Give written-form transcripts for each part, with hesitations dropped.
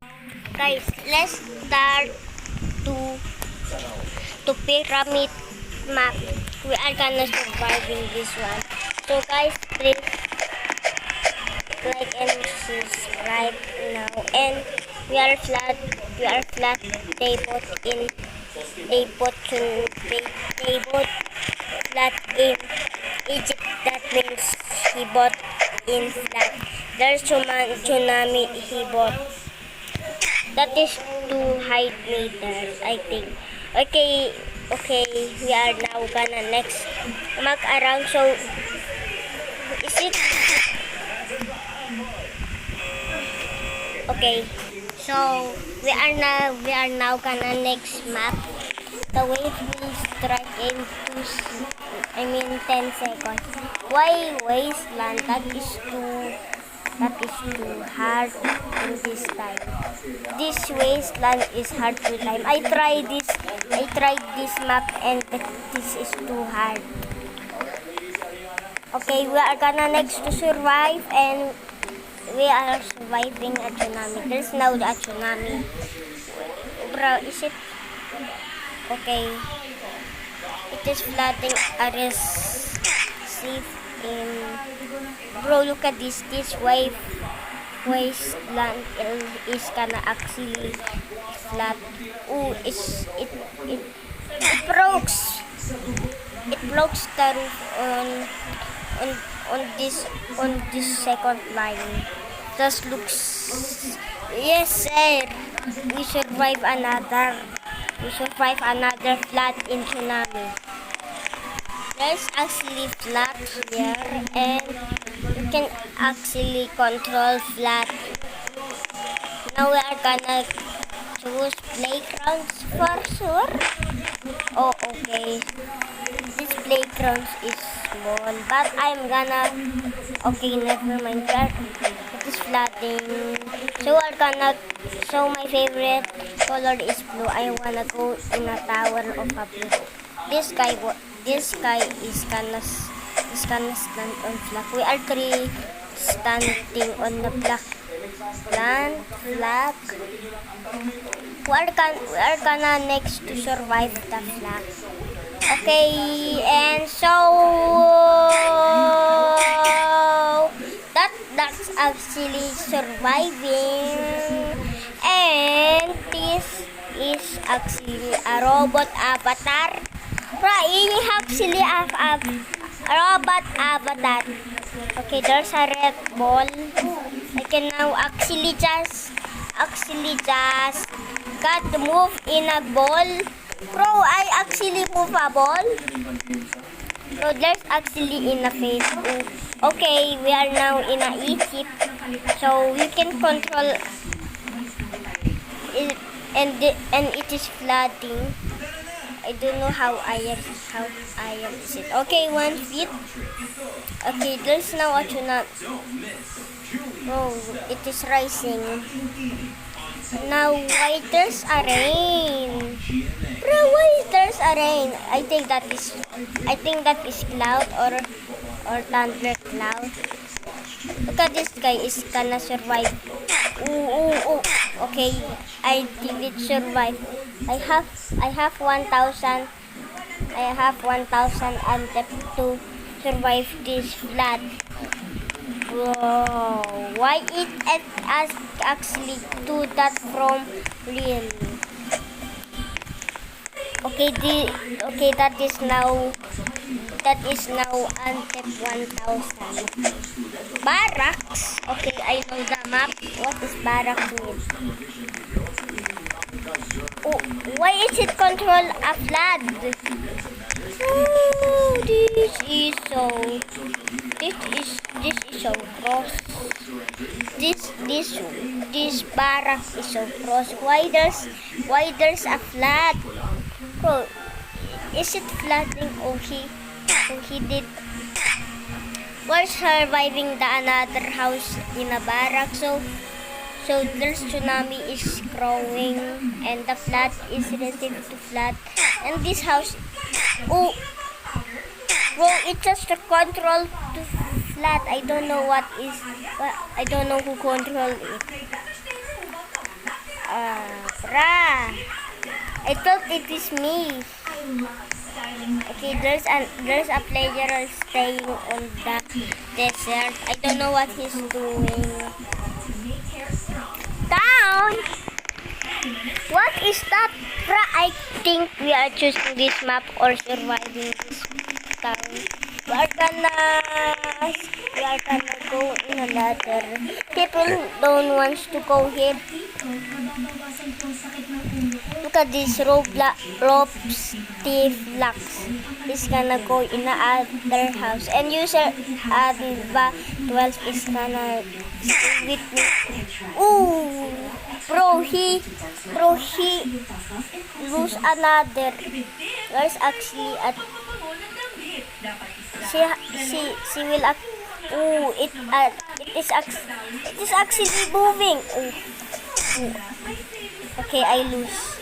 Guys, let's start to to pyramid map. We are gonna surviving this one. So guys, please like and subscribe now. And we are flat. They bought flat in Egypt. That means he bought in flat. There's tsunami he bought. That is 200 meters, I think. Okay, we are now gonna next mark around. So, is it? Okay, so we are now gonna next map. The wave will strike in 10 seconds. Why wasteland? That is too hard in this time. This wasteland is hard to climb. I tried this map and this is too hard. Okay, we are gonna next to survive and we are surviving a tsunami. There's now a tsunami. Bro, is it? Okay. It is flooding areas. Safe in. Bro, look at this. This wasteland is gonna actually flat. Oh, it broke. It broke the roof on this second line. Just looks. Yes, sir. We survive another. Flat in tsunami. There's actually flat here and you can actually control flat. Now we are gonna choose playgrounds for sure. Oh, okay. This playground is small, but I'm gonna. Okay, never mind that. It is flooding. So we're gonna. So my favorite color is blue. I wanna go in a tower of a blue. This guy is gonna stand on flag. We are three standing on the flag. Flag. We are gonna next to survive the flag. Okay, and so that's actually surviving, and this is actually a robot avatar. Right, you actually have a robot avatar. Okay, there's a red ball. I can now actually just got to move in a ball. Bro, I actually move a ball. Bro, there's actually in a face. Okay, we are now in a Egypt. So we can control it, and it is flooding. I don't know how I am is it. Okay, 1 feet. Okay, there's now a tsunami. Oh, it is rising. Now, why there's a rain? Bro, why there's a rain? I think that is cloud or thunder cloud. Look at this guy is gonna survive. Ooh. Okay, I did survive. I have 1,000. I have 1,000 attempt to survive this flood. Whoa! Why it actually do that from real? Okay, that is now unstep 1,000. Barracks. Okay, I know the map. What is barracks mean? Oh, why is it control a flood? Oh, this is so gross. This barracks is so gross. Why there's a flood? Bro, is it flooding or he did? We're surviving the another house in a barrack. So there's tsunami is growing and the flood is relative to flood. And this house, oh, bro, it's just a control to flood. I don't know who control it. I thought it is me. Okay, there's a player staying on the desert. I don't know what he's doing. Down! What is that? I think we are choosing this map or surviving this town. We are gonna go in another. People don't want to go here. Look at this rope Steve Lux is gonna go in another house. And user Adva 12 is gonna stay with me. Ooh! Bro, he lose another. There's actually a she will it is actually moving. Ooh. Okay, I lose.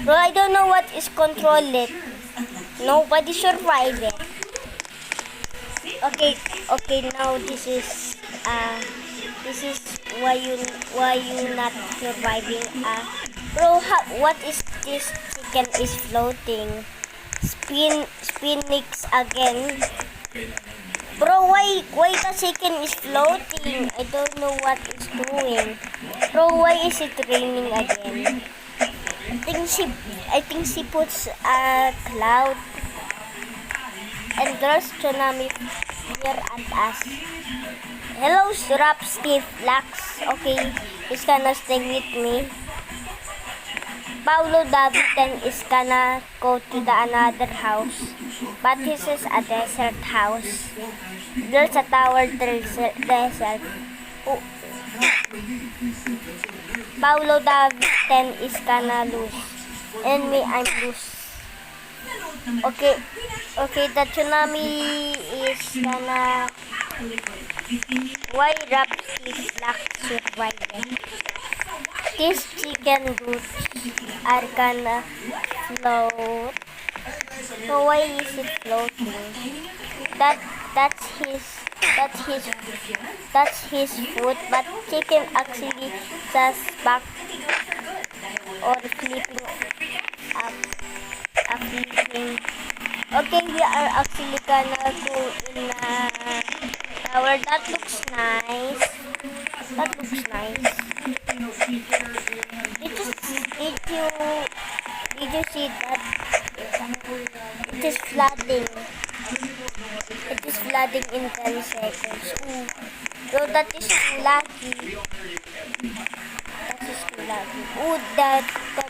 Bro, I don't know what is control it. Nobody survived it. Okay, now this is why you not surviving. Bro, what is this? Chicken is floating. Spinix again. Bro, why the chicken is floating? I don't know what it's doing. Bro, why is it raining again? I think she puts a cloud. And there's tsunami here at us. Hello, Rap Steve Lux. Okay, he's gonna stay with me. Paulo Davidan is gonna go to the another house. But this is a desert house. There's a tower desert. Oh. Paulo Davidan is gonna lose. And me, I'm lose. Okay, the tsunami is gonna... Why Rap Steve Lux surviving? These chicken roots are gonna float. So why is it floating? That's his foot, but chicken actually just back or flipping up. Flipping. Okay, we are actually gonna go in a tower. That looks nice. Did you see that? It is flooding. It is flooding in 10 seconds. Ooh. So that is too lucky. Ooh, that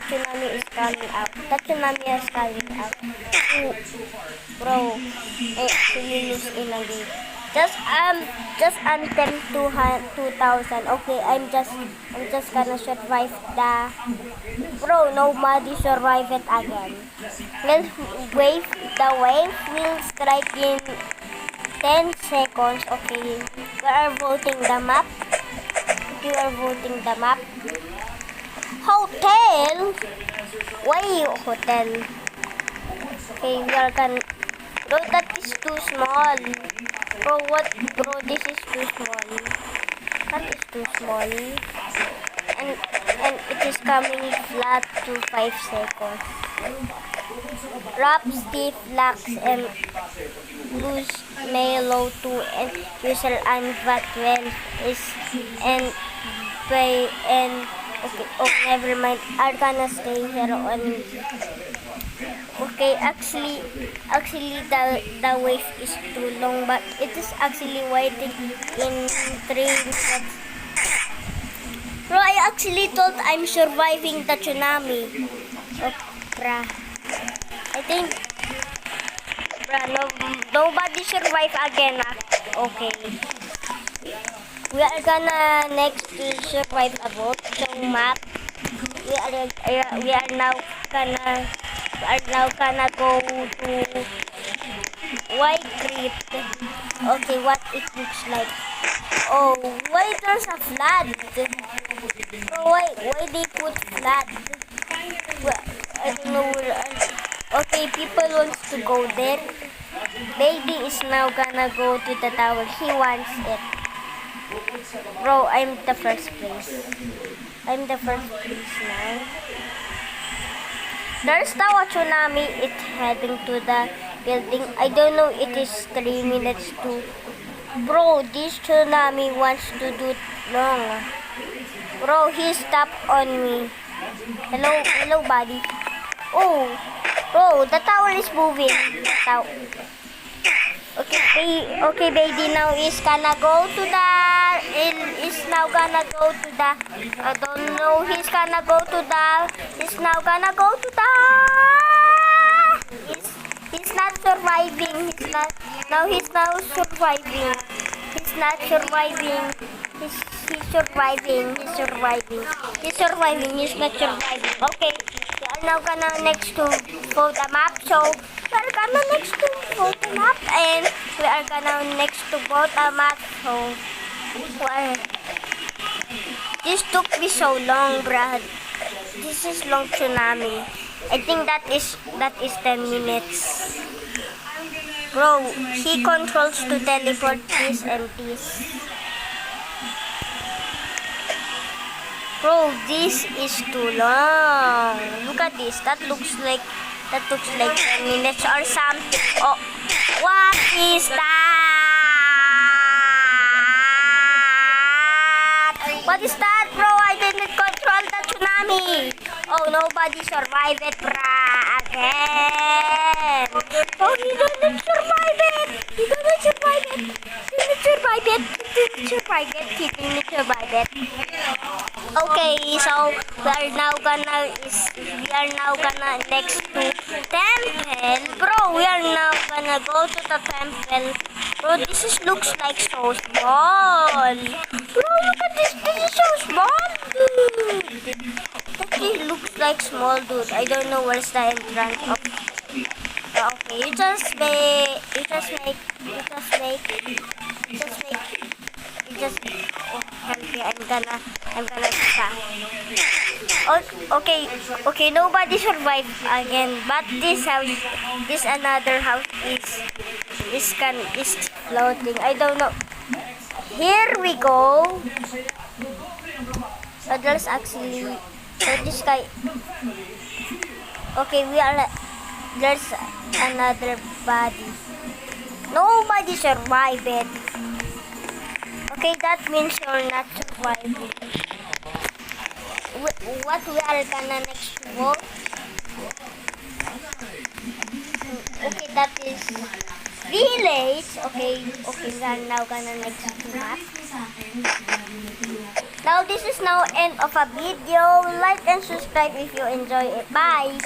tsunami is coming out. Ooh. Bro, I actually lose in a game. Just until 2000. Okay, I'm just gonna survive the... Bro, nobody survived it again. The wave will strike in 10 seconds. Okay, we are voting the map. Hotel? Why hotel? Okay, we are gonna... Bro, that is too small. Bro, this is too small. That is too small. And it is coming flat to 5 seconds. Rap Steve Lux and Lose Melo 2 and user Anva 12 is and okay, oh never mind. I'm gonna stay here on. Okay, actually the wave is too long, but it is actually waiting in 3 minutes. Bro, I actually thought I'm surviving the tsunami. Oh, bruh. I think, nobody survive again. Okay. We are gonna next to survive a boat. So map. We are now gonna go to White Creek. Okay, what it looks like. Oh, why there's a flood? So why they put flood? Well, I don't know where. Okay, people wants to go there. Baby is now gonna go to the tower. He wants it. Bro, I'm the first place now. There's now a tsunami. It's heading to the building. I don't know. It is 3 minutes to. Bro, this tsunami wants to do long. Bro, he stopped on me. Hello, buddy. Oh, bro, the tower is moving. Okay, baby, now is gonna go to the. Is now gonna go to the. I don't know. He's gonna go to the. He's now gonna go to the. He's not surviving. He's not. Now he's now surviving. He's not surviving. He's surviving. He's surviving. He's surviving. He's not surviving. Okay. We are now gonna next to go the map. So we are gonna next to go the map, and we are gonna next to go the map. So well, this took me so long, Brad. This is long tsunami. I think that is 10 minutes. Bro, he controls to teleport this and this. Bro, this is too long. Look at this. That looks like 10 minutes or something. Oh, what is that? What is that, bro? I didn't control the tsunami. Oh, nobody survived it, brah. Again. Oh, he didn't survive it. He didn't survive it. He didn't survive it. He didn't survive it. He didn't survive it. Okay, so we are now gonna next to temple. Bro, we are now gonna go to the temple. Bro, this looks like so small. Bro, look at this. This is so small, dude. It looks like small, dude. I don't know where's the entrance of. Okay, you just make. Okay, I'm gonna stop. Okay, nobody survived again, but this another house is floating. I don't know. Here we go. So there's actually this guy. Okay, there's another body. Nobody survived it. Okay, that means you're not surviving. What we are gonna next to go? Okay, that is village. Okay, we are now gonna next to map. Now this is now end of a video. Like and subscribe if you enjoy it. Bye.